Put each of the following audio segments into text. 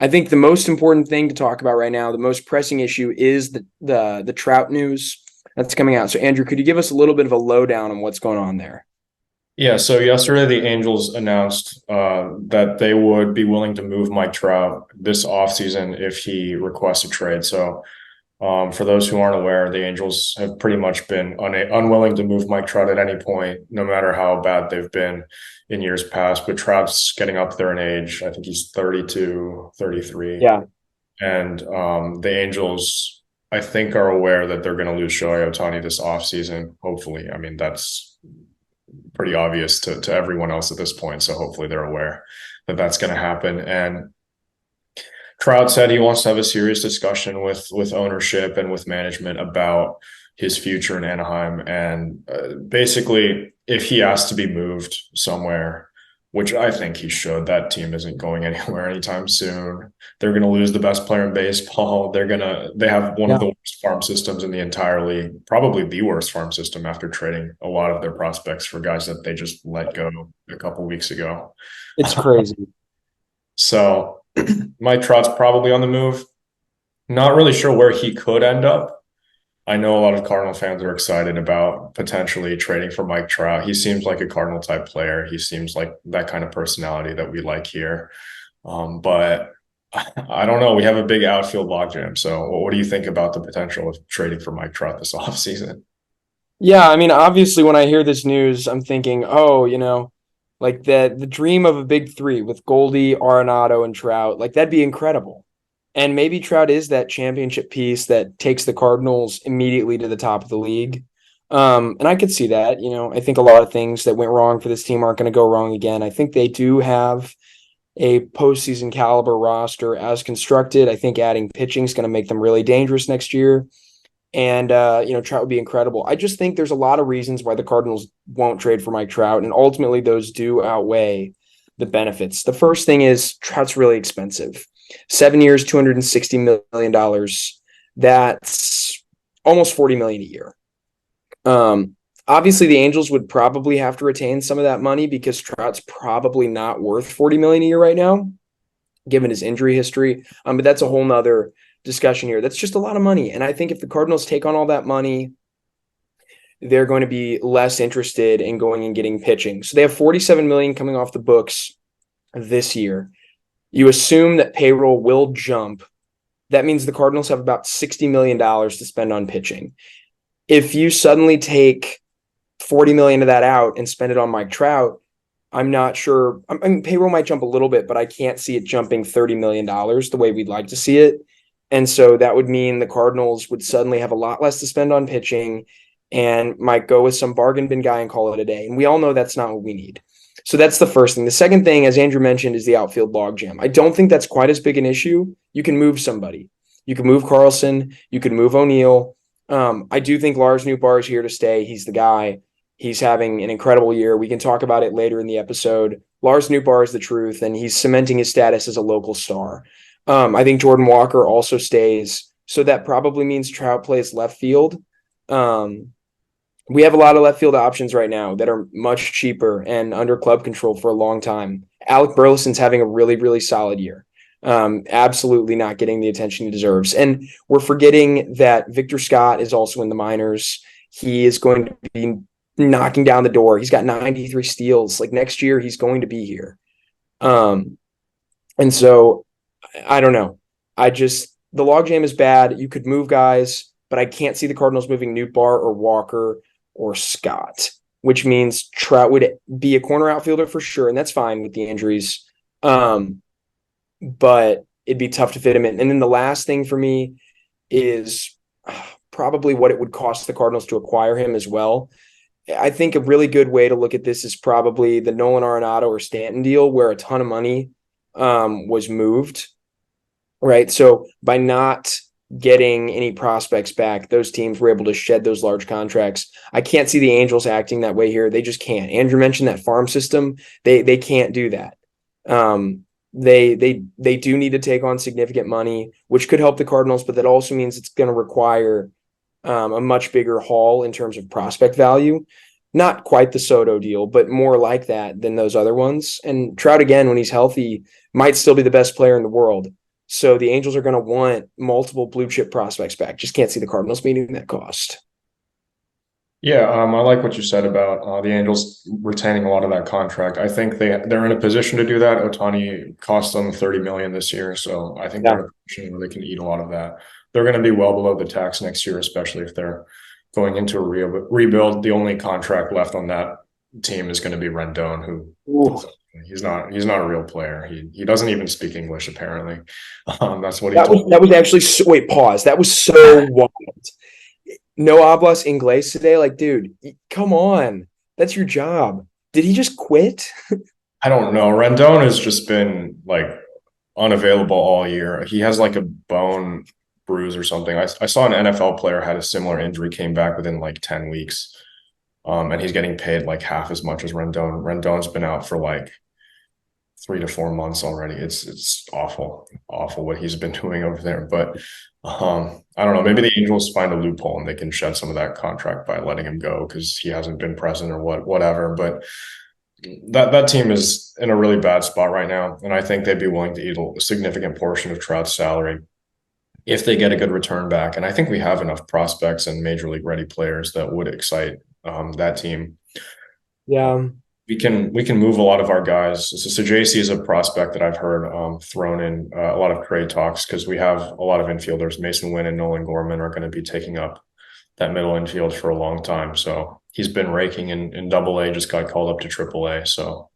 I think the most important thing to talk about right now, the most pressing issue is the Trout news that's coming out. So Andrew, could you give us a little bit of a lowdown on what's going on there? Yeah, so yesterday the Angels announced that they would be willing to move Mike Trout this offseason if he requests a trade. So for those who aren't aware, the Angels have pretty much been unwilling to move Mike Trout at any point, no matter how bad they've been in years past. But Trout's getting up there in age. I think he's 32, 33. Yeah, And the Angels, I think, are aware that they're going to lose Shohei Ohtani this offseason, hopefully. I mean, that's pretty obvious to everyone else at this point. So hopefully they're aware that that's going to happen. And Trout said he wants to have a serious discussion with ownership and with management about his future in Anaheim. And basically, if he has to be moved somewhere, which I think he should, that team isn't going anywhere anytime soon. They're going to lose the best player in baseball. They have one of yeah, the worst farm systems in the entire league, probably the worst farm system after trading a lot of their prospects for guys that they just let go a couple weeks ago. it's crazy. So Mike Trout's probably on the move. Not really sure where he could end up. I know a lot of Cardinal fans are excited about potentially trading for Mike Trout. He seems like a Cardinal type player. He seems like that kind of personality that we like here. But I don't know. We have a big outfield logjam. So what do you think about the potential of trading for Mike Trout this offseason? Yeah, I mean, obviously, when I hear this news, I'm thinking, oh, like the dream of a big three with Goldie, Arenado, and Trout, like that'd be incredible. And maybe Trout is that championship piece that takes the Cardinals immediately to the top of the league. And I could see that. I think a lot of things that went wrong for this team aren't going to go wrong again. I think they do have a postseason caliber roster as constructed. I think adding pitching is going to make them really dangerous next year. And Trout would be incredible. I just think there's a lot of reasons why the Cardinals won't trade for Mike Trout, and ultimately those do outweigh the benefits. The first thing is Trout's really expensive. 7 years, $260 million. That's almost $40 million a year. Obviously, the Angels would probably have to retain some of that money because Trout's probably not worth $40 million a year right now, given his injury history. But that's a whole nother discussion here. That's just a lot of money. And I think if the Cardinals take on all that money, they're going to be less interested in going and getting pitching. So they have $47 million coming off the books this year. You assume that payroll will jump. That means the Cardinals have about $60 million to spend on pitching. If you suddenly take $40 million of that out and spend it on Mike Trout, I'm not sure. I mean, payroll might jump a little bit, but I can't see it jumping $30 million the way we'd like to see it. And so that would mean the Cardinals would suddenly have a lot less to spend on pitching and might go with some bargain bin guy and call it a day. And we all know that's not what we need. So that's the first thing. The second thing, as Andrew mentioned, is the outfield logjam. I don't think that's quite as big an issue. You can move somebody. You can move Carlson. You can move O'Neill. I do think Lars Nootbaar is here to stay. He's the guy. He's having an incredible year. We can talk about it later in the episode. Lars Nootbaar is the truth, and he's cementing his status as a local star. I think Jordan Walker also stays. So that probably means Trout plays left field. We have a lot of left field options right now that are much cheaper and under club control for a long time. Alec Burleson's having a really, really solid year. Absolutely not getting the attention he deserves. And we're forgetting that Victor Scott is also in the minors. He is going to be knocking down the door. He's got 93 steals. Like next year, he's going to be here. And so I don't know. The logjam is bad. You could move guys, but I can't see the Cardinals moving Nootbaar or Walker or Scott, which means Trout would be a corner outfielder for sure, and that's fine with the injuries. But it'd be tough to fit him in. And then the last thing for me is probably what it would cost the Cardinals to acquire him as well. I think a really good way to look at this is probably the Nolan Arenado or Stanton deal, where a ton of money was moved, right? So by not getting any prospects back, those teams were able to shed those large contracts. I can't see the Angels acting that way here. They just can't. Andrew mentioned that farm system. They can't do that. They do need to take on significant money, which could help the Cardinals, but that also means it's going to require a much bigger haul in terms of prospect value. Not quite the Soto deal, but more like that than those other ones. And Trout, again, when he's healthy, might still be the best player in the world. So the Angels are going to want multiple blue chip prospects back. Just can't see the Cardinals meeting that cost. Yeah, I like what you said about the Angels retaining a lot of that contract. I think they're in a position to do that. Ohtani cost them 30 million this year, so I think they're Yeah. in a position where they can eat a lot of that. They're going to be well below the tax next year, especially if they're going into a rebuild. The only contract left on that team is going to be Rendon, who Ooh. he's not a real player. He doesn't even speak English apparently. That's what he That was told me. that was actually so, wait, pause. That was so wild. No hablas inglés today. Like, dude, come on. That's your job. Did he just quit? I don't know. Rendon has just been like unavailable all year. He has like a bone bruise or something. I saw an NFL player had a similar injury, came back within like 10 weeks. And he's getting paid like half as much as Rendon. Rendon's been out for like 3 to 4 months already. It's awful what he's been doing over there. But I don't know. Maybe the Angels find a loophole and they can shed some of that contract by letting him go because he hasn't been present or whatever. But that team is in a really bad spot right now, and I think they'd be willing to eat a significant portion of Trout's salary if they get a good return back. And I think we have enough prospects and major league ready players that would excite that team. Yeah. We can move a lot of our guys. So JC is a prospect that I've heard thrown in a lot of trade talks because we have a lot of infielders. Mason Wynn and Nolan Gorman are going to be taking up that middle infield for a long time. So he's been raking in Double A, just got called up to Triple A. So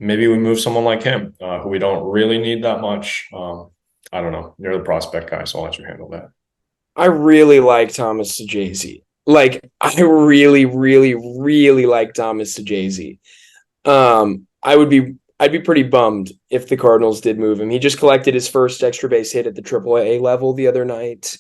maybe we move someone like him, who we don't really need that much. I don't know. You're the prospect guy, so I'll let you handle that. I really like Thomas Sajazi. Like, I really, really, really like Thomas Sajazi. I'd be pretty bummed if the Cardinals did move him. He just collected his first extra base hit at the AAA level the other night.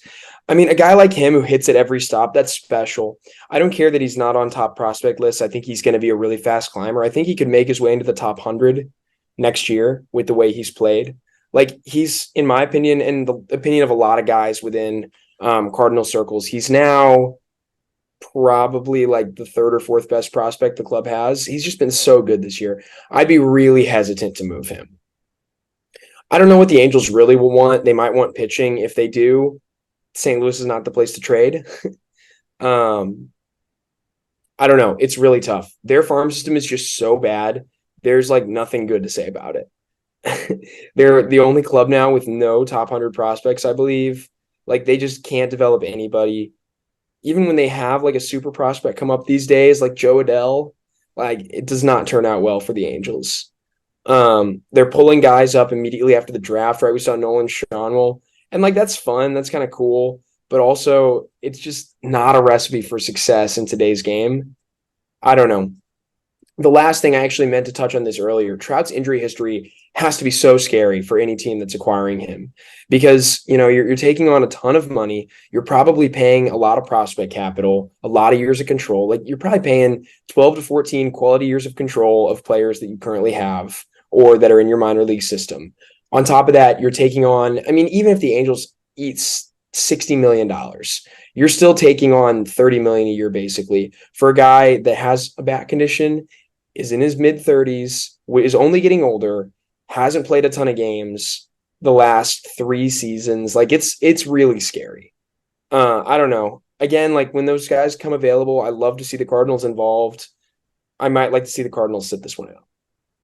I mean, a guy like him who hits at every stop, that's special. I don't care that he's not on top prospect lists. I think he's going to be a really fast climber. I think he could make his way into the top 100 next year with the way he's played. Like, he's, in my opinion, and the opinion of a lot of guys within Cardinal circles, he's now probably like the third or fourth best prospect the club has. He's just been so good this year. I'd be really hesitant to move him. I don't know what the Angels really will want. They might want pitching. If they do, St. Louis is not the place to trade. um, I don't know. It's really tough. Their farm system is just so bad. There's like nothing good to say about it. They're the only club now with no top 100 prospects, I believe. Like, they just can't develop anybody. Even when they have like a super prospect come up these days, like Joe Adele, like, it does not turn out well for the Angels. They're pulling guys up immediately after the draft, right? We saw Nolan Schanuel, and like, that's fun. That's kind of cool. But also, it's just not a recipe for success in today's game. I don't know. The last thing I actually meant to touch on this earlier, Trout's injury history has to be so scary for any team that's acquiring him because, you're taking on a ton of money. You're probably paying a lot of prospect capital, a lot of years of control. Like, you're probably paying 12 to 14 quality years of control of players that you currently have or that are in your minor league system. On top of that, you're taking on, I mean, even if the Angels eat $60 million, you're still taking on $30 million a year basically for a guy that has a back condition, is in his mid-30s, is only getting older, hasn't played a ton of games the last 3 seasons. Like, it's really scary. I don't know. Again, like, when those guys come available, I love to see the Cardinals involved. I might like to see the Cardinals sit this one out.